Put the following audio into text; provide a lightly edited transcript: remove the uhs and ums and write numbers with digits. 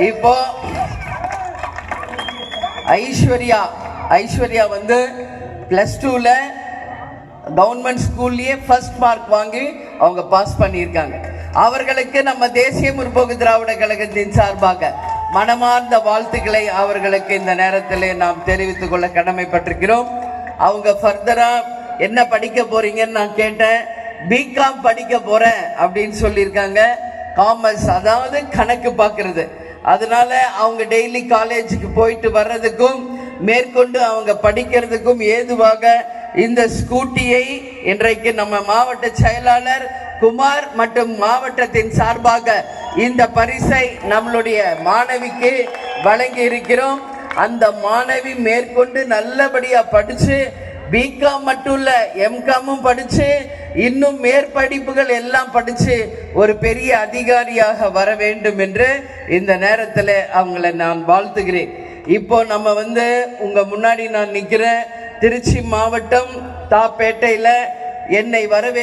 இப்போ ஐஸ்வர்யா வந்து +2ல கவர்மெண்ட் ஸ்கூல்லயே ஃபர்ஸ்ட் மார்க் வாங்கி அவங்க பாஸ் பண்ணியிருக்காங்க. அவர்களுக்கு நம்ம தேசிய முற்போக்கு திராவிட கழகத்தின் சார்பாக மனமார்ந்த வாழ்த்துக்களை அவர்களுக்கு இந்த நேரத்தில் நாம் தெரிவித்துக் கொள்ள கடமைப்பட்டிருக்கிறோம். அவங்க ஃபர்தரா என்ன படிக்க போறீங்கன்னு நான் கேட்டேன். பிகாம் படிக்க போறேன் அப்படின்னு சொல்லியிருக்காங்க. காமர்ஸ், அதாவது கணக்கு பார்க்கறது. அதனால அவங்க டெய்லி காலேஜுக்கு போயிட்டு வர்றதுக்கும் மேற்கொண்டு அவங்க படிக்கிறதுக்கும் ஏதுவாக இந்த ஸ்கூட்டியை இன்றைக்கு நம்ம மாவட்ட செயலாளர் குமார் மற்றும் மாவட்டத்தின் சார்பாக இந்த பரிசை நம்மளுடைய மாணவிக்கு வழங்கி இருக்கிறோம். அந்த மாணவி மேற்கொண்டு நல்லபடியா படிச்சு பிகாம் மட்டும் இல்ல எம்காமும் படிச்சு இன்னும் மேற்படிப்புகள் எல்லாம் படிச்சு ஒரு பெரிய அதிகாரியாக வர வேண்டும் என்று இந்த நேரத்தில் அவங்களை நான் வாழ்த்துகிறேன். இப்போ நம்ம உங்க முன்னாடி நான் நிக்கிறேன். திருச்சி மாவட்டம் தாப்பேட்டையில என்னை வரவே